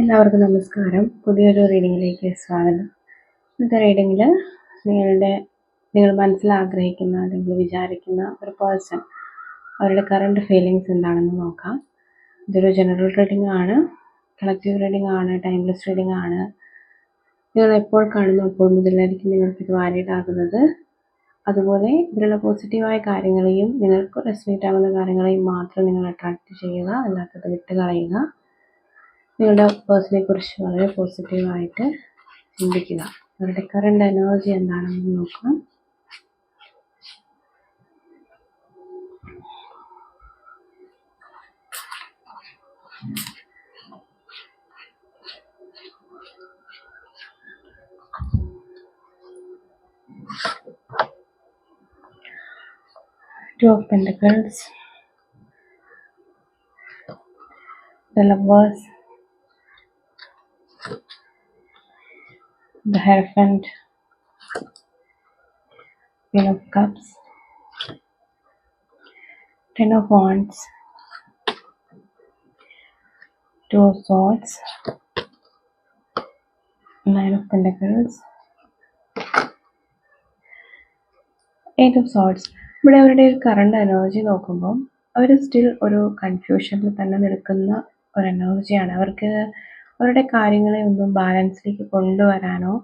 എല്ലാവർക്കും നമസ്കാരം. പുതിയൊരു റീഡിങ്ങിലേക്ക് സ്വാഗതം. ഇന്നത്തെ റീഡിങ്ങിൽ നിങ്ങൾ മനസ്സിൽ ആഗ്രഹിക്കുന്ന അല്ലെങ്കിൽ വിചാരിക്കുന്ന ഒരു പേഴ്സൺ അവരുടെ കറണ്ട് ഫീലിങ്സ് എന്താണെന്ന് നോക്കാം. ഇതൊരു ജനറൽ റീഡിംഗ് ആണ്, കളക്റ്റീവ് റീഡിംഗ് ആണ്, ടൈംലെസ് റീഡിംഗ് ആണ്. നിങ്ങൾ എപ്പോൾ കാണുന്നു അപ്പോൾ മുതലായിരിക്കും നിങ്ങൾക്ക് ഇത് വാലിഡ് ആകുന്നത്. അതുപോലെ ഇതിലുള്ള പോസിറ്റീവായ കാര്യങ്ങളെയും നിങ്ങൾക്ക് റെസൊനേറ്റ് ആകുന്ന കാര്യങ്ങളെയും മാത്രം നിങ്ങൾ അട്രാക്റ്റ് ചെയ്യുക, അല്ലാത്തത് വിട്ട് കളയുക. നിങ്ങളുടെ പേഴ്സണെ കുറിച്ച് വളരെ പോസിറ്റീവായിട്ട് ചിന്തിക്കുക. അവരുടെ കറണ്ട് എനർജി എന്താണെന്ന് നോക്കാം. Two of Pentacles, the Lovers, the Hierophant, Queen of Cups, Ten of Wands, Two of Swords, Nine of Pentacles, Eight of Swords. ഇവിടെ അവരുടെ ഒരു കറണ്ട് എനർജി നോക്കുമ്പോൾ അവർ സ്റ്റിൽ ഒരു കൺഫ്യൂഷനിൽ തന്നെ നിൽക്കുന്ന ഒരു എനർജിയാണ്. അവർക്ക് അവരുടെ കാര്യങ്ങളെ ഒന്നും ബാലൻസിലേക്ക് കൊണ്ടുവരാനോ,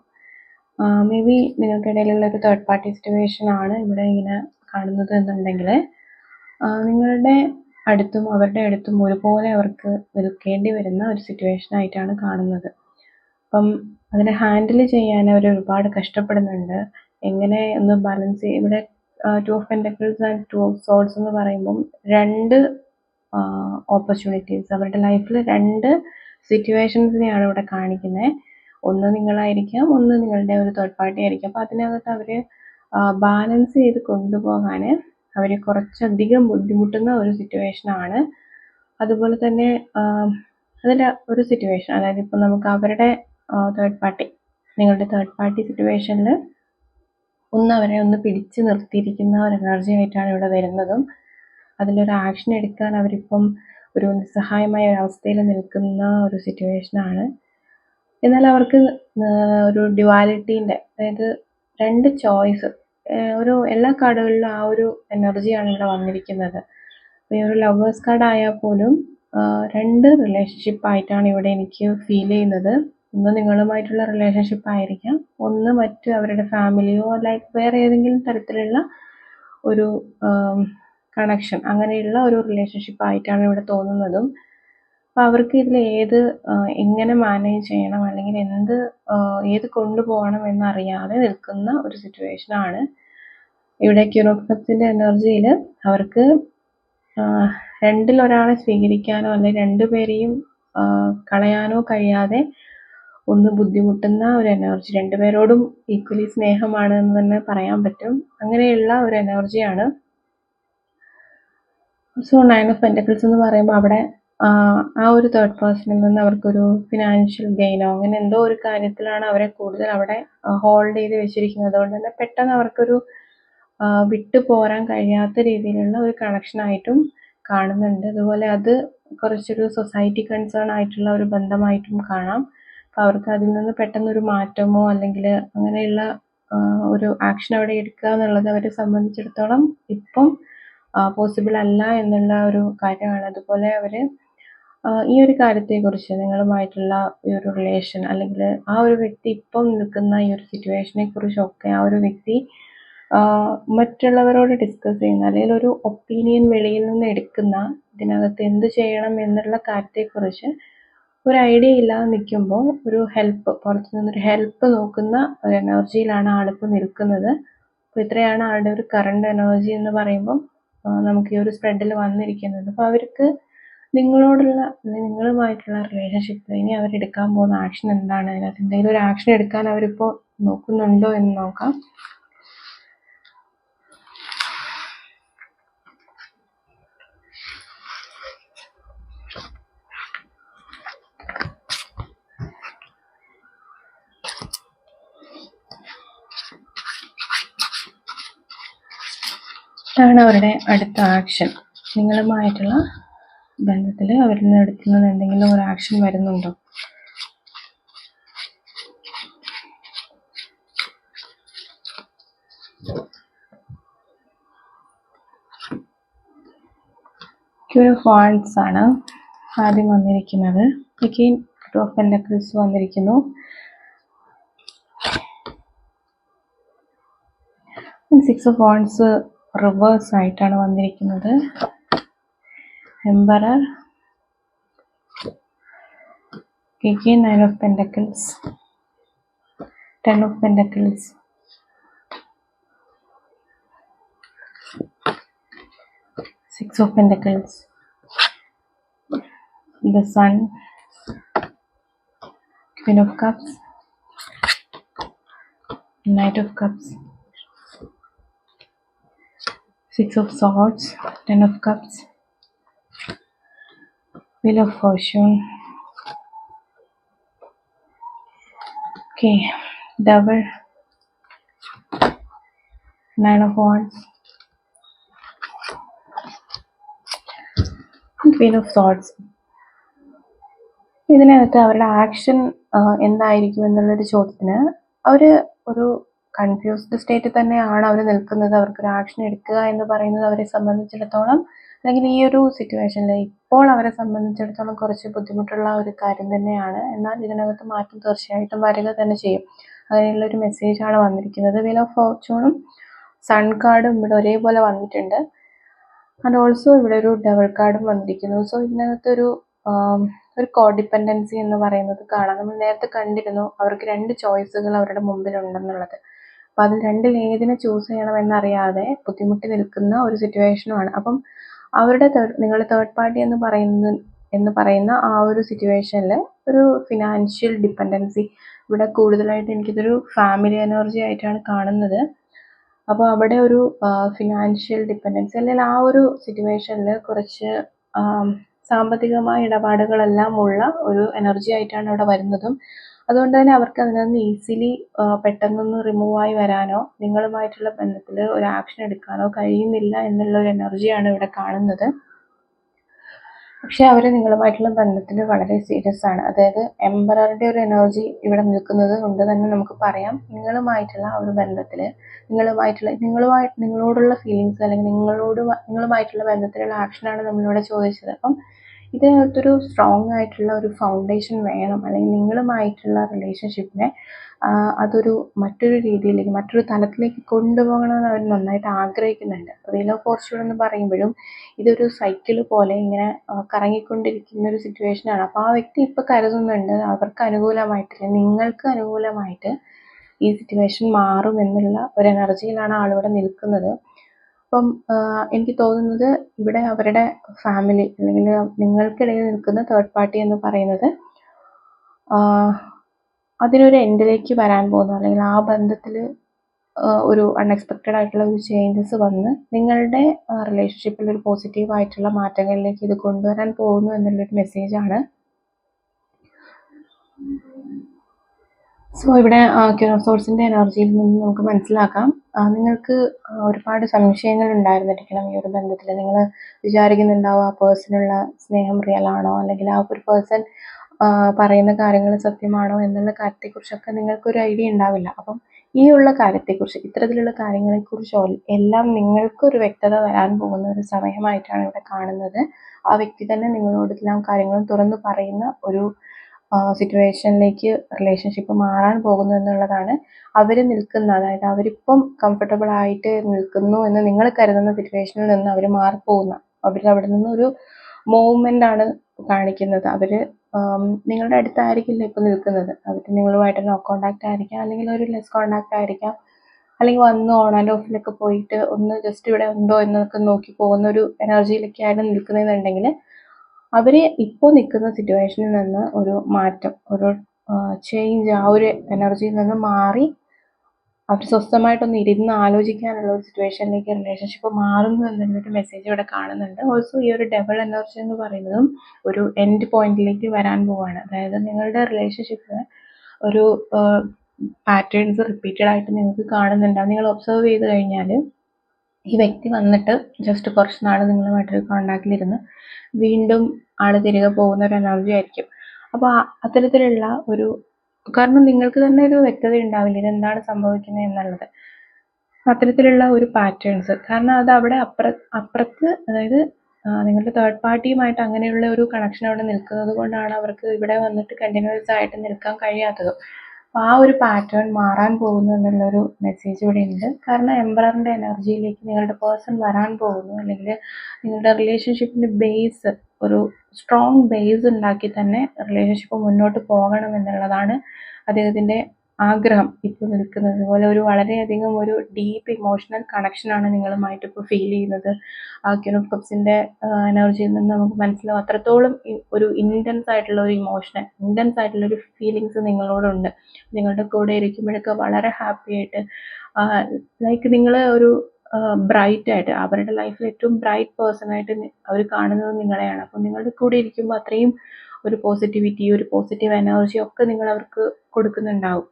മേ ബി നിങ്ങൾക്കിടയിലുള്ള ഒരു തേർഡ് പാർട്ടി സിറ്റുവേഷൻ ആണ് ഇവിടെ ഇങ്ങനെ കാണുന്നത് എന്നുണ്ടെങ്കിൽ നിങ്ങളുടെ അടുത്തും അവരുടെ അടുത്തും ഒരുപോലെ അവർക്ക് നിൽക്കേണ്ടി വരുന്ന ഒരു സിറ്റുവേഷൻ ആയിട്ടാണ് കാണുന്നത്. അപ്പം അതിനെ ഹാൻഡിൽ ചെയ്യാൻ അവർ ഒരുപാട് കഷ്ടപ്പെടുന്നുണ്ട്. എങ്ങനെ ഒന്ന് ബാലൻസ് ഇവിടെ two of pentacles and two of swords എന്ന് പറയുമ്പം രണ്ട് ഓപ്പർച്യൂണിറ്റീസ് അവരുടെ ലൈഫിൽ രണ്ട് സിറ്റുവേഷൻസിനെയാണ് ഇവിടെ കാണിക്കുന്നത്. ഒന്ന് നിങ്ങളായിരിക്കാം, ഒന്ന് നിങ്ങളുടെ ഒരു തേർഡ് പാർട്ടി ആയിരിക്കാം. അപ്പോൾ അതിനകത്ത് അവർ ബാലൻസ് ചെയ്ത് കൊണ്ടുപോകാൻ അവർ കുറച്ചധികം ബുദ്ധിമുട്ടുന്ന ഒരു സിറ്റുവേഷനാണ്. അതുപോലെ തന്നെ അതിൻ്റെ ഒരു സിറ്റുവേഷൻ, അതായത് ഇപ്പോൾ നമുക്ക് അവരുടെ തേർഡ് പാർട്ടി, നിങ്ങളുടെ തേർഡ് പാർട്ടി സിറ്റുവേഷനിൽ അവരെ ഒന്ന് പിടിച്ചു നിർത്തിയിരിക്കുന്ന ഒരു എനർജി ആയിട്ടാണ് ഇവിടെ വരുന്നതും. അതിലൊരു ആക്ഷൻ എടുക്കാൻ അവരിപ്പം ഒരു നിസ്സഹായമായ ഒരു അവസ്ഥയിൽ നിൽക്കുന്ന ഒരു സിറ്റുവേഷനാണ്. എന്നാൽ അവർക്ക് ഒരു ഡ്യുവാലിറ്റീൻ്റെ, അതായത് രണ്ട് ചോയ്സ്, ഒരു എല്ലാ കാർഡുകളിലും ആ ഒരു എനർജിയാണ് ഇവിടെ വന്നിരിക്കുന്നത്. അപ്പോൾ ഈ ഒരു ലവേഴ്സ് കാർഡ് ആയാൽ പോലും രണ്ട് റിലേഷൻഷിപ്പ് ആയിട്ടാണ് ഇവിടെ എനിക്ക് ഫീൽ ചെയ്യുന്നത്. ഒന്ന് നിങ്ങളുമായിട്ടുള്ള റിലേഷൻഷിപ്പ് ആയിരിക്കാം, ഒന്ന് മറ്റ് അവരുടെ ഫാമിലിയോ ലൈക്ക് വേറെ ഏതെങ്കിലും തരത്തിലുള്ള ഒരു കണക്ഷൻ, അങ്ങനെയുള്ള ഒരു റിലേഷൻഷിപ്പ് ആയിട്ടാണ് ഇവിടെ തോന്നുന്നതും. അപ്പോൾ അവർക്ക് ഇതിൽ എങ്ങനെ മാനേജ് ചെയ്യണം അല്ലെങ്കിൽ ഏത് കൊണ്ടുപോകണം എന്നറിയാതെ നിൽക്കുന്ന ഒരു സിറ്റുവേഷനാണ്. ഇവിടെ ക്യൂൻ ഓഫ് കപ്സിൻ്റെ എനർജിയിൽ അവർക്ക് രണ്ടിലൊരാളെ സ്വീകരിക്കാനോ അല്ലെങ്കിൽ രണ്ടുപേരെയും കളയാനോ കഴിയാതെ ഒന്ന് ബുദ്ധിമുട്ടുന്ന ഒരു എനർജി, രണ്ടുപേരോടും ഈക്വലി സ്നേഹമാണ് എന്ന് തന്നെ പറയാൻ പറ്റും. അങ്ങനെയുള്ള ഒരു എനർജിയാണ്. സോ നയൻ ഓഫ് പെൻറ്റക്കിൾസ് എന്ന് പറയുമ്പോൾ അവിടെ ആ ഒരു തേർഡ് പേഴ്സണിൽ നിന്ന് അവർക്കൊരു ഫിനാൻഷ്യൽ ഗെയിനോ അങ്ങനെ എന്തോ ഒരു കാര്യത്തിലാണ് അവരെ കൂടുതൽ അവിടെ ഹോൾഡ് ചെയ്ത് വെച്ചിരിക്കുന്നത്. അതുകൊണ്ട് തന്നെ പെട്ടെന്ന് അവർക്കൊരു വിട്ടു പോരാൻ കഴിയാത്ത രീതിയിലുള്ള ഒരു കണക്ഷനായിട്ടും കാണുന്നുണ്ട്. അതുപോലെ അത് കുറച്ചൊരു സൊസൈറ്റി കൺസേൺ ആയിട്ടുള്ള ഒരു ബന്ധമായിട്ടും കാണാം. അപ്പോൾ അവർക്ക് അതിൽ നിന്ന് പെട്ടെന്നൊരു മാറ്റമോ അല്ലെങ്കിൽ അങ്ങനെയുള്ള ഒരു ആക്ഷൻ അവിടെ എടുക്കുക എന്നുള്ളത് അവരെ സംബന്ധിച്ചിടത്തോളം ഇപ്പം പോസിബിൾ അല്ല എന്നുള്ള ഒരു കാര്യമാണ്. അതുപോലെ അവർ ഈ ഒരു കാര്യത്തെക്കുറിച്ച്, നിങ്ങളുമായിട്ടുള്ള ഈ ഒരു റിലേഷൻ അല്ലെങ്കിൽ ആ ഒരു വ്യക്തി ഇപ്പം നിൽക്കുന്ന ഈ ഒരു സിറ്റുവേഷനെ കുറിച്ചൊക്കെ ആ ഒരു വ്യക്തി മറ്റുള്ളവരോട് ഡിസ്കസ് ചെയ്യുന്ന അല്ലെങ്കിൽ ഒരു ഒപ്പീനിയൻ വെളിയിൽ നിന്ന് എടുക്കുന്ന, ഇതിനകത്ത് എന്ത് ചെയ്യണം എന്നുള്ള കാര്യത്തെക്കുറിച്ച് ഒരു ഐഡിയ ഇല്ലാതെ നിൽക്കുമ്പോൾ ഒരു ഹെൽപ്പ്, പുറത്തു നിന്നൊരു ഹെൽപ്പ് നോക്കുന്ന ഒരു എനർജിയിലാണ് ആളിപ്പോൾ നിൽക്കുന്നത്. അപ്പോൾ ഇത്രയാണ് ആളുടെ ഒരു കറണ്ട് എനർജി എന്ന് പറയുമ്പം നമുക്ക് ഈ ഒരു സ്പ്രെഡിൽ വന്നിരിക്കുന്നത്. അപ്പോൾ അവർക്ക് നിങ്ങളുമായിട്ടുള്ള റിലേഷൻഷിപ്പിൽ ഇനി അവരെടുക്കാൻ പോകുന്ന ആക്ഷൻ എന്താണ്, അതിനകത്ത് എന്തെങ്കിലും ഒരു ആക്ഷൻ എടുക്കാൻ അവരിപ്പോൾ നോക്കുന്നുണ്ടോ എന്ന് നോക്കാം. ഇതാണ് അവരുടെ അടുത്ത ആക്ഷൻ. നിങ്ങളുമായിട്ടുള്ള ബന്ധത്തിൽ അവരിൽ നിന്ന് എടുക്കുന്നത് എന്തെങ്കിലും ഒരു ആക്ഷൻ വരുന്നുണ്ടോ? Queen of Wands ആണ് ആദ്യം വന്നിരിക്കുന്നത്. Again Two of Pentacles വന്നിരിക്കുന്നു. Six of Wands റിവേഴ്സ് ആയിട്ടാണ് വന്നിരിക്കുന്നത്. Emperor, again Nine of Pentacles, Ten of Pentacles, Six of Pentacles, the Sun, Queen of Cups, Knight of Cups, Six of Swords, Ten of Cups, Wheel of Fortune. Okay, Devil, Nine of Wands, Queen of Swords. ഇതിനകത്ത് അവരുടെ action എന്തായിരിക്കും എന്നുള്ളൊരു ചോദ്യത്തിന് അവർ ഒരു confused സ്റ്റേറ്റിൽ തന്നെയാണ് അവർ നിൽക്കുന്നത്. അവർക്കൊരു ആക്ഷൻ എടുക്കുക എന്ന് പറയുന്നത് അവരെ സംബന്ധിച്ചിടത്തോളം, അല്ലെങ്കിൽ ഈ ഒരു സിറ്റുവേഷനിൽ ഇപ്പോൾ അവരെ സംബന്ധിച്ചിടത്തോളം കുറച്ച് ബുദ്ധിമുട്ടുള്ള ഒരു കാര്യം തന്നെയാണ്. എന്നാൽ ഇതിനകത്ത് മാറ്റം തീർച്ചയായിട്ടും വരിക തന്നെ ചെയ്യും. അങ്ങനെയുള്ളൊരു മെസ്സേജാണ് വന്നിരിക്കുന്നത്. വീൽ ഓഫ് ഫോർച്യൂണും സൺ കാർഡും ഇവിടെ ഒരേപോലെ വന്നിട്ടുണ്ട്. ആൻഡ് ഓൾസോ ഇവിടെ ഒരു ഡബിൾ കാർഡും വന്നിരിക്കുന്നു. സോ ഇതിനകത്തൊരു കോഡിപ്പെൻഡൻസി എന്ന് പറയുന്നത് കാണാം. നമ്മൾ നേരത്തെ കണ്ടിരുന്നു അവർക്ക് 2 ചോയ്സുകൾ അവരുടെ മുമ്പിലുണ്ടെന്നുള്ളത്. അപ്പം അതിൽ രണ്ടിൽ ഏതിനെ ചൂസ് ചെയ്യണമെന്നറിയാതെ ബുദ്ധിമുട്ടി നിൽക്കുന്ന ഒരു സിറ്റുവേഷനുമാണ്. അപ്പം അവരുടെ നിങ്ങളുടെ തേർഡ് പാർട്ടി എന്ന് പറയുന്ന ആ ഒരു സിറ്റുവേഷനിൽ ഒരു ഫിനാൻഷ്യൽ ഡിപ്പെൻഡൻസി ഇവിടെ കൂടുതലായിട്ട് എനിക്കിതൊരു ഫാമിലി എനർജി ആയിട്ടാണ് കാണുന്നത്. അപ്പോൾ അവിടെ ഒരു ഫിനാൻഷ്യൽ ഡിപ്പെൻഡൻസി അല്ലെങ്കിൽ ആ ഒരു സിറ്റുവേഷനിൽ കുറച്ച് സാമ്പത്തികമായ ഇടപാടുകളെല്ലാം ഉള്ള ഒരു എനർജി ആയിട്ടാണ് അവിടെ വരുന്നതും. അതുകൊണ്ട് തന്നെ അവർക്ക് അതിൽ നിന്ന് ഈസിലി പെട്ടെന്നൊന്ന് റിമൂവ് ആയി വരാനോ നിങ്ങളുമായിട്ടുള്ള ബന്ധത്തിൽ ഒരു ആക്ഷൻ എടുക്കാനോ കഴിയുന്നില്ല എന്നുള്ള ഒരു എനർജിയാണ് ഇവിടെ കാണുന്നത്. പക്ഷെ അവർ നിങ്ങളുമായിട്ടുള്ള ബന്ധത്തിൽ വളരെ സീരിയസ് ആണ്. അതായത് എംപററുടെ ഒരു എനർജി ഇവിടെ നിൽക്കുന്നത് കൊണ്ട് തന്നെ നമുക്ക് പറയാം നിങ്ങളുമായിട്ടുള്ള ഒരു ബന്ധത്തിൽ നിങ്ങളോടുള്ള ഫീലിങ്സ് അല്ലെങ്കിൽ നിങ്ങളുമായിട്ടുള്ള ബന്ധത്തിലുള്ള ആക്ഷനാണ് നമ്മളിവിടെ ചോദിച്ചത്. അപ്പം ഇതിനകത്തൊരു സ്ട്രോങ് ആയിട്ടുള്ള ഒരു ഫൗണ്ടേഷൻ വേണം, അല്ലെങ്കിൽ നിങ്ങളുമായിട്ടുള്ള റിലേഷൻഷിപ്പിനെ അതൊരു മറ്റൊരു രീതിയിലേക്ക് മറ്റൊരു തലത്തിലേക്ക് കൊണ്ടുപോകണമെന്ന് അവർ നന്നായിട്ട് ആഗ്രഹിക്കുന്നുണ്ട്. വീൽ ഓഫ് ഫോർച്യൂൺ എന്ന് പറയുമ്പോഴും ഇതൊരു സൈക്കിൾ പോലെ ഇങ്ങനെ കറങ്ങിക്കൊണ്ടിരിക്കുന്ന ഒരു സിറ്റുവേഷനാണ്. അപ്പോൾ ആ വ്യക്തി ഇപ്പോൾ കരുതുന്നുണ്ട് അവർക്ക് അനുകൂലമായിട്ട് നിങ്ങൾക്ക് അനുകൂലമായിട്ട് ഈ സിറ്റുവേഷൻ മാറും എന്നുള്ള ഒരു എനർജിയിലാണ് ആളിവിടെ നിൽക്കുന്നത്. അപ്പം എനിക്ക് തോന്നുന്നത് ഇവിടെ അവരുടെ ഫാമിലി അല്ലെങ്കിൽ നിങ്ങൾക്കിടയിൽ നിൽക്കുന്ന തേർഡ് പാർട്ടി എന്ന് പറയുന്നത് അതിനൊരു എൻഡിലേക്ക് വരാൻ പോകുന്നു, അല്ലെങ്കിൽ ആ ബന്ധത്തിൽ ഒരു അൺഎക്സ്പെക്റ്റഡ് ആയിട്ടുള്ള ഒരു ചേഞ്ചസ് വന്ന് നിങ്ങളുടെ റിലേഷൻഷിപ്പിൽ ഒരു പോസിറ്റീവായിട്ടുള്ള മാറ്റങ്ങളിലേക്ക് ഇത് കൊണ്ടുവരാൻ പോകുന്നു എന്നുള്ളൊരു മെസ്സേജാണ്. സോ ഇവിടെ ക്യൂൻ ഓഫ് സോഴ്സിൻ്റെ എനർജിയിൽ നിന്ന് നമുക്ക് മനസ്സിലാക്കാം നിങ്ങൾക്ക് ഒരുപാട് സംശയങ്ങൾ ഉണ്ടായിരുന്നിരിക്കണം ഈ ഒരു ബന്ധത്തിൽ. നിങ്ങൾ വിചാരിക്കുന്നുണ്ടാവും ആ പേഴ്സണുള്ള സ്നേഹം റിയൽ ആണോ, അല്ലെങ്കിൽ ആ ഒരു പേഴ്സൺ പറയുന്ന കാര്യങ്ങൾ സത്യമാണോ എന്നുള്ള കാര്യത്തെക്കുറിച്ചൊക്കെ നിങ്ങൾക്കൊരു ഐഡിയ ഉണ്ടാവില്ല. അപ്പം ഈ ഉള്ള കാര്യത്തെക്കുറിച്ച് ഇത്തരത്തിലുള്ള കാര്യങ്ങളെക്കുറിച്ച് എല്ലാം നിങ്ങൾക്കൊരു വ്യക്തത വരാൻ പോകുന്ന ഒരു സമയമായിട്ടാണ് ഇവിടെ കാണുന്നത്. ആ വ്യക്തി തന്നെ നിങ്ങളോട് എല്ലാം കാര്യങ്ങളും തുറന്നു പറയുന്ന ഒരു സിറ്റുവേഷനിലേക്ക് റിലേഷൻഷിപ്പ് മാറാൻ പോകുന്നു എന്നുള്ളതാണ്. അവർ നിൽക്കുന്ന, അതായത് അവരിപ്പം കംഫർട്ടബിൾ ആയിട്ട് നിൽക്കുന്നു എന്ന് നിങ്ങൾ കരുതുന്ന സിറ്റുവേഷനിൽ നിന്ന് അവർ മാറിപ്പോകുന്ന, അവിടെ നിന്നൊരു മൂവ്മെൻ്റ് ആണ് കാണിക്കുന്നത്. അവർ നിങ്ങളുടെ അടുത്തായിരിക്കില്ല ഇപ്പോൾ നിൽക്കുന്നത്. അവർ നിങ്ങളുമായിട്ട് നോ കോണ്ടാക്റ്റ് ആയിരിക്കാം, അല്ലെങ്കിൽ ഒരു ലെസ് കോണ്ടാക്റ്റ് ആയിരിക്കാം, അല്ലെങ്കിൽ വന്ന് ഓൺ ആൻഡ് ഓഫിലൊക്കെ പോയിട്ട് ഒന്ന് ജസ്റ്റ് ഇവിടെ ഉണ്ടോ എന്നൊക്കെ നോക്കി പോകുന്ന ഒരു എനർജിയിലൊക്കെയാണ് നിൽക്കുന്നതെന്നുണ്ടെങ്കിൽ അവർ ഇപ്പോൾ നിൽക്കുന്ന സിറ്റുവേഷനിൽ നിന്ന് ഒരു മാറ്റം, ഒരു ചേഞ്ച്, ആ ഒരു എനർജിയിൽ നിന്ന് മാറി അവർ സ്വസ്ഥമായിട്ടൊന്ന് ഇരുന്ന് ആലോചിക്കാനുള്ള ഒരു സിറ്റുവേഷനിലേക്ക് റിലേഷൻഷിപ്പ് മാറുന്നു എന്നുള്ളൊരു മെസ്സേജ് ഇവിടെ കാണുന്നുണ്ട്. ഓൾസോ ഈ ഒരു ഡബിൾ എനർജി എന്ന് പറയുന്നതും ഒരു എൻഡ് പോയിന്റിലേക്ക് വരാൻ പോവാണ്. അതായത് നിങ്ങളുടെ റിലേഷൻഷിപ്പിൽ ഒരു പാറ്റേൺസ് റിപ്പീറ്റഡ് ആയിട്ട് നിങ്ങൾക്ക് കാണുന്നുണ്ടാവും. നിങ്ങൾ ഒബ്സർവ് ചെയ്ത് കഴിഞ്ഞാൽ ഈ വ്യക്തി വന്നിട്ട് ജസ്റ്റ് കുറച്ച് നാൾ നിങ്ങളുമായിട്ടൊരു കോണ്ടാക്റ്റിലിരുന്ന് വീണ്ടും ആൾ തിരികെ പോകുന്ന ഒരു എനർജി ആയിരിക്കും. അപ്പോൾ അത്തരത്തിലുള്ള ഒരു, കാരണം നിങ്ങൾക്ക് തന്നെ ഒരു വ്യക്തത ഉണ്ടാവില്ല ഇതെന്താണ് സംഭവിക്കുന്നത് എന്നുള്ളത്. അത്തരത്തിലുള്ള ഒരു പാറ്റേൺസ്, കാരണം അത് അവിടെ അപ്പുറത്ത്, അതായത് നിങ്ങളുടെ തേർഡ് പാർട്ടിയുമായിട്ട് അങ്ങനെയുള്ള ഒരു കണക്ഷൻ അവിടെ നിൽക്കുന്നത് കൊണ്ടാണ് അവർക്ക് ഇവിടെ വന്നിട്ട് കണ്ടിന്യൂസ് ആയിട്ട് നിൽക്കാൻ കഴിയാത്തത്. അപ്പോൾ ആ ഒരു പാറ്റേൺ മാറാൻ പോകുന്നു എന്നുള്ളൊരു മെസ്സേജ് ഇവിടെ ഉണ്ട്. കാരണം എംപററിൻ്റെ എനർജിയിലേക്ക് നിങ്ങളുടെ പേഴ്സൺ വരാൻ പോകുന്നു, അല്ലെങ്കിൽ നിങ്ങളുടെ റിലേഷൻഷിപ്പിൻ്റെ ബേസ് ഒരു സ്ട്രോങ് ബേസ് ഉണ്ടാക്കി തന്നെ റിലേഷൻഷിപ്പ് മുന്നോട്ട് പോകണം എന്നുള്ളതാണ് അദ്ദേഹത്തിൻ്റെ ആഗ്രഹം ഇപ്പോൾ നിൽക്കുന്നത്. അതുപോലെ ഒരു വളരെയധികം ഒരു ഡീപ്പ് ഇമോഷണൽ കണക്ഷനാണ് നിങ്ങളുമായിട്ട് ഇപ്പോൾ ഫീൽ ചെയ്യുന്നത്. ആ ക്യൂൻ ഓഫ് കപ്സിൻ്റെ എനർജിയിൽ നിന്ന് നമുക്ക് മനസ്സിലാവും അത്രത്തോളം ഒരു ഇൻറ്റൻസ് ആയിട്ടുള്ള ഒരു ഇമോഷൻ, ഇൻറ്റൻസ് ആയിട്ടുള്ള ഒരു ഫീലിങ്സ് നിങ്ങളോടുണ്ട്. നിങ്ങളുടെ കൂടെ ഇരിക്കുമ്പോഴൊക്കെ വളരെ ഹാപ്പി ആയിട്ട്, ലൈക്ക് നിങ്ങൾ ഒരു ബ്രൈറ്റ് ആയിട്ട്, അവരുടെ ലൈഫിൽ ഏറ്റവും ബ്രൈറ്റ് പേഴ്സണായിട്ട് അവർ കാണുന്നത് നിങ്ങളെയാണ്. അപ്പോൾ നിങ്ങളുടെ കൂടെ ഇരിക്കുമ്പോൾ അത്രയും ഒരു പോസിറ്റിവിറ്റി, ഒരു പോസിറ്റീവ് എനർജി ഒക്കെ നിങ്ങൾ അവർക്ക് കൊടുക്കുന്നുണ്ടാവും.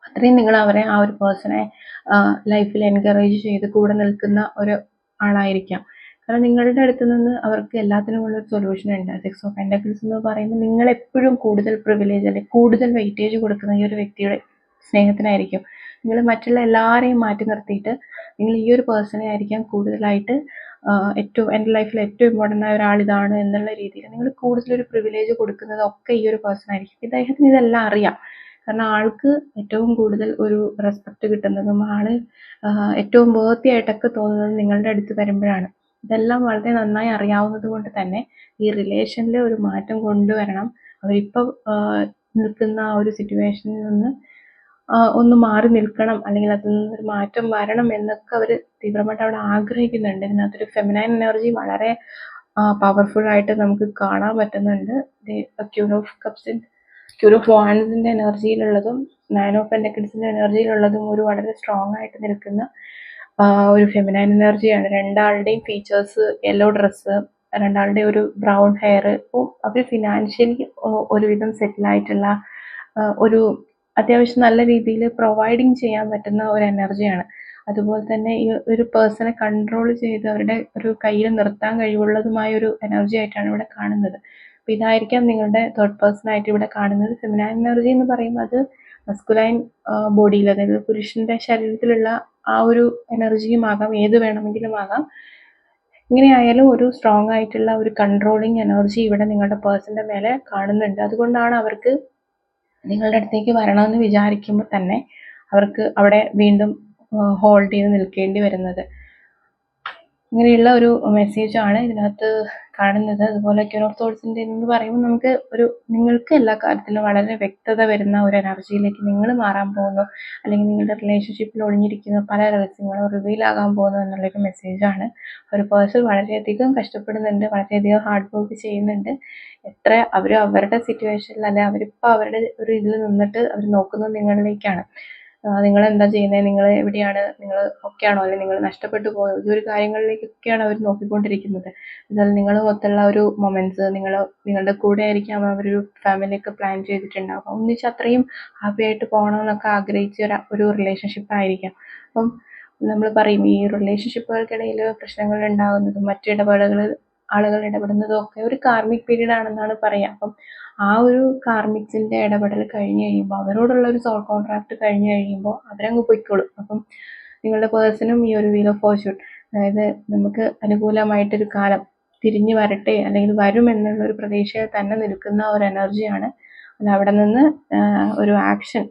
അത്രയും നിങ്ങൾ അവരെ, ആ ഒരു പേഴ്സണെ ലൈഫിൽ എൻകറേജ് ചെയ്ത് കൂടെ നിൽക്കുന്ന ഒരു ആളായിരിക്കാം. കാരണം നിങ്ങളുടെ അടുത്ത് നിന്ന് അവർക്ക് എല്ലാത്തിനുമുള്ള ഒരു സൊല്യൂഷൻ ഉണ്ട്. 6 ഓഫ് പെന്റക്കിൾസ് എന്ന് പറയുമ്പോൾ നിങ്ങൾ എപ്പോഴും കൂടുതൽ പ്രിവിലേജ് അല്ലെങ്കിൽ കൂടുതൽ വെയിറ്റേജ് കൊടുക്കുന്ന ഈ ഒരു വ്യക്തിയുടെ സ്നേഹത്തിനായിരിക്കും. നിങ്ങൾ മറ്റുള്ള എല്ലാവരെയും മാറ്റി നിർത്തിയിട്ട് നിങ്ങൾ ഈ ഒരു പേഴ്സണെ ആയിരിക്കാം കൂടുതലായിട്ട് ഏറ്റവും, എൻ്റെ ലൈഫിൽ ഏറ്റവും ഇമ്പോർട്ടൻ്റ് ആയ ഒരാൾ ഇതാണ് എന്നുള്ള രീതിയിൽ നിങ്ങൾ കൂടുതലൊരു പ്രിവിലേജ് കൊടുക്കുന്നതൊക്കെ ഈ ഒരു പേഴ്സൺ ആയിരിക്കും. ഇദ്ദേഹത്തിന് ഇതെല്ലാം അറിയാം. കാരണം ആൾക്ക് ഏറ്റവും കൂടുതൽ ഒരു റെസ്പെക്റ്റ് കിട്ടുന്നതും ആള് ഏറ്റവും വേർത്തി ആയിട്ടൊക്കെ തോന്നുന്നത് നിങ്ങളുടെ അടുത്ത് വരുമ്പോഴാണ്. ഇതെല്ലാം വളരെ നന്നായി അറിയാവുന്നത് കൊണ്ട് തന്നെ ഈ റിലേഷനിൽ ഒരു മാറ്റം കൊണ്ടുവരണം. അവരിപ്പോൾ നിൽക്കുന്ന ആ ഒരു സിറ്റുവേഷനിൽ നിന്ന് ഒന്ന് മാറി നിൽക്കണം, അല്ലെങ്കിൽ അതിൽ നിന്നൊരു മാറ്റം വരണം എന്നൊക്കെ അവർ തീവ്രമായിട്ട് അവിടെ ആഗ്രഹിക്കുന്നുണ്ട്. ഇതിനകത്തൊരു ഫെമിനൈൻ എനർജി വളരെ പവർഫുൾ ആയിട്ട് നമുക്ക് കാണാൻ പറ്റുന്നുണ്ട്. ക്യൂൻ ഓഫ് കപ്സിൻ, ക്യൂൻ ഓഫ് വാൻസിൻ്റെ എനർജിയിലുള്ളതും 9 ഓഫ് പെന്റക്കിൾസിൻ്റെ എനർജിയിലുള്ളതും ഒരു വളരെ സ്ട്രോങ് ആയിട്ട് നിൽക്കുന്ന ഒരു ഫെമിനൈൻ എനർജിയാണ്. രണ്ടാളുടെയും ഫീച്ചേഴ്സ്, യെല്ലോ ഡ്രസ്സ്, രണ്ടാളുടെ ഒരു ബ്രൗൺ ഹെയർ. ഇപ്പോൾ അവർ ഫിനാൻഷ്യലി ഒരുവിധം സെറ്റിലായിട്ടുള്ള ഒരു അത്യാവശ്യം നല്ല രീതിയിൽ പ്രൊവൈഡിങ് ചെയ്യാൻ പറ്റുന്ന ഒരു എനർജിയാണ്. അതുപോലെ തന്നെ ഈ ഒരു പേഴ്സണെ കൺട്രോൾ ചെയ്ത് അവരുടെ ഒരു കയ്യിൽ നിർത്താൻ കഴിവുള്ളതുമായ ഒരു എനർജി ആയിട്ടാണ് ഇവിടെ കാണുന്നത്. അപ്പോൾ ഇതായിരിക്കാം നിങ്ങളുടെ തേർഡ് പേഴ്സൺ ആയിട്ട് ഇവിടെ കാണുന്നത്. ഫെമിനൈൻ എനർജി എന്ന് പറയുമ്പോൾ അത് മസ്കുലൈൻ ബോഡിയിൽ, അതായത് പുരുഷന്റെ ശരീരത്തിലുള്ള ആ ഒരു എനർജിയും ആകാം, ഏത് വേണമെങ്കിലും ആകാം. ഇങ്ങനെയായാലും ഒരു സ്ട്രോങ് ആയിട്ടുള്ള ഒരു കൺട്രോളിങ് എനർജി ഇവിടെ നിങ്ങളുടെ പേഴ്സന്റെ മേലെ കാണുന്നുണ്ട്. അതുകൊണ്ടാണ് അവർക്ക് നിങ്ങളുടെ അടുത്തേക്ക് വരണമെന്ന് വിചാരിക്കുമ്പോൾ തന്നെ അവർക്ക് അവിടെ വീണ്ടും ഹോൾഡ് ചെയ്ത് നിൽക്കേണ്ടി വരുന്നത്. ഇങ്ങനെയുള്ള ഒരു മെസ്സേജാണ് ഇതിനകത്ത് കാണുന്നത്. അതുപോലെ ക്യൂൻ ഓഫ് തോട്ട്സിൻ്റെ എന്ന് പറയുമ്പോൾ നമുക്ക് നിങ്ങൾക്ക് എല്ലാ കാര്യത്തിലും വളരെ വ്യക്തത വരുന്ന ഒരു എനർജിയിലേക്ക് നിങ്ങൾ മാറാൻ പോകുന്നു, അല്ലെങ്കിൽ നിങ്ങളുടെ റിലേഷൻഷിപ്പിൽ ഒളിഞ്ഞിരിക്കുന്ന പല രഹസ്യങ്ങളും റിവീൽ ആകാൻ പോകുന്നു എന്നുള്ളൊരു മെസ്സേജാണ്. ഒരു പേഴ്സൺ വളരെയധികം കഷ്ടപ്പെടുന്നുണ്ട്, വളരെയധികം ഹാർഡ് വർക്ക് ചെയ്യുന്നുണ്ട്. എത്ര അവർ അവരുടെ സിറ്റുവേഷനിൽ, അല്ലെങ്കിൽ അവരിപ്പോൾ അവരുടെ ഒരു ഇതിൽ നിന്നിട്ട് അവർ നോക്കുന്നത് നിങ്ങളിലേക്കാണ്. നിങ്ങൾ എന്താ ചെയ്യുന്നത്, നിങ്ങൾ എവിടെയാണ്, നിങ്ങൾ ഒക്കെയാണോ, അല്ലെങ്കിൽ നിങ്ങൾ നഷ്ടപ്പെട്ടു പോയോ, ഈ ഒരു കാര്യങ്ങളിലേക്കൊക്കെയാണ് അവർ നോക്കിക്കൊണ്ടിരിക്കുന്നത്. എന്നാൽ നിങ്ങളുമൊത്തുള്ള ഒരു മൊമെന്റ്സ്, നിങ്ങളുടെ കൂടെ ആയിരിക്കാം അവരൊരു ഫാമിലിയൊക്കെ പ്ലാൻ ചെയ്തിട്ടുണ്ടാവും. ഒന്നിച്ച് അത്രയും ഹാപ്പി ആയിട്ട് പോകണമെന്നൊക്കെ ആഗ്രഹിച്ച ഒരു റിലേഷൻഷിപ്പ് ആയിരിക്കാം. അപ്പം നമ്മൾ പറയും ഈ റിലേഷൻഷിപ്പുകൾക്കിടയിൽ പ്രശ്നങ്ങൾ ഉണ്ടാകുന്നതും മറ്റു ആളുകൾ ഇടപെടുന്നതും ഒക്കെ ഒരു കാർമിക് പീരീഡ് ആണെന്നാണ് പറയുക. അപ്പം ആ ഒരു കാർമിക്സിന്റെ ഇടപെടൽ കഴിഞ്ഞ് കഴിയുമ്പോൾ, അവരോടുള്ള ഒരു സോൾ കോൺട്രാക്ട് കഴിഞ്ഞ് കഴിയുമ്പോൾ അവരങ്ങ് പൊയ്ക്കോളും. അപ്പം നിങ്ങളുടെ പേഴ്സണും ഈ ഒരു വീൽ ഓഫ് ഫോർച്യൂൺ, അതായത് നമുക്ക് അനുകൂലമായിട്ടൊരു കാലം തിരിഞ്ഞു വരട്ടെ, അല്ലെങ്കിൽ വരും എന്നുള്ള ഒരു പ്രതീക്ഷയിൽ തന്നെ നിൽക്കുന്ന ഒരു എനർജിയാണ്. അല്ല, അവിടെ നിന്ന് ഒരു ആക്ഷൻ,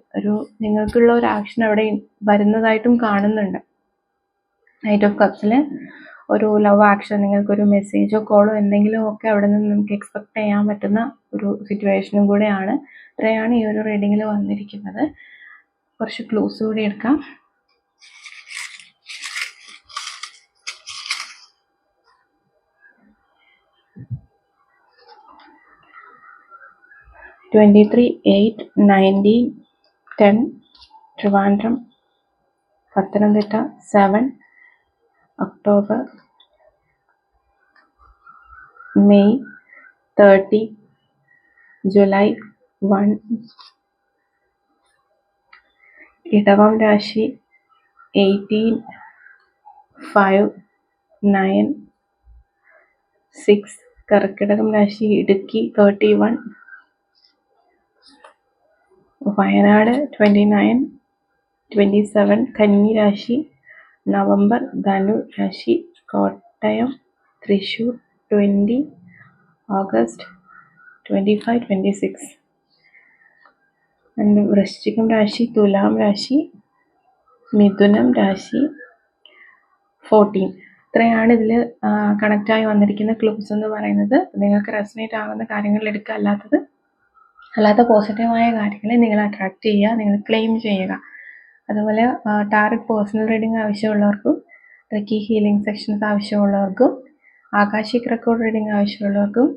നിങ്ങൾക്കുള്ള ഒരു ആക്ഷൻ അവിടെ വരുന്നതായിട്ടും കാണുന്നുണ്ട്. നൈറ്റ് ഓഫ് കപ്സിൽ ഒരു ലവ് ആക്ഷൻ, നിങ്ങൾക്കൊരു മെസ്സേജോ കോളോ എന്തെങ്കിലും ഒക്കെ അവിടെ നിന്ന് നമുക്ക് എക്സ്പെക്ട് ചെയ്യാൻ പറ്റുന്ന ഒരു സിറ്റുവേഷനും കൂടെയാണ്. ഇത്രയാണ് ഈ ഒരു റീഡിങ്ങിൽ വന്നിരിക്കുന്നത്. കുറച്ച് ക്ലൂസ് കൂടി എടുക്കാം. (23/8/1910) Trivandrum, Pathanamthitta. 7 October, May 30, July 1. ഇടവം രാശി 18/5/9/6. കർക്കിടകം രാശി ഇടുക്കി 31. വയനാട് 29/27. കന്നി രാശി നവംബർ. ധനു രാശി കോട്ടയം തൃശ്ശൂർ 20 ഓഗസ്റ്റ് 25-26. ആൻഡ് വൃശ്ചികം രാശി, തുലാം രാശി, മിഥുനം രാശി 14. ഇത്രയാണ് ഇതിൽ കണക്റ്റായി വന്നിരിക്കുന്ന ക്ലൂസ് എന്ന് പറയുന്നത്. നിങ്ങൾക്ക് റെസനേറ്റ് ആകുന്ന കാര്യങ്ങൾ എടുക്കുക, അല്ലാത്ത പോസിറ്റീവായ കാര്യങ്ങളെ നിങ്ങൾ അട്രാക്റ്റ് ചെയ്യുക, നിങ്ങൾ ക്ലെയിം ചെയ്യുക. അതുപോലെ ടാരറ്റ് പേഴ്സണൽ റീഡിംഗ് ആവശ്യമുള്ളവർക്കും റെക്കി ഹീലിംഗ് സെക്ഷൻസ് ആവശ്യമുള്ളവർക്കും ആകാശിക് റെക്കോർഡ് റീഡിംഗ് ആവശ്യമുള്ളവർക്കും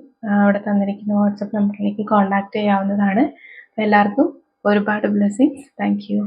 അവിടെ തന്നിരിക്കുന്ന വാട്സപ്പ് നമ്പറിലേക്ക് കോൺടാക്റ്റ് ചെയ്യാവുന്നതാണ്. എല്ലാവർക്കും ഒരുപാട് ബ്ലെസ്സിങ്സ്. Thank you.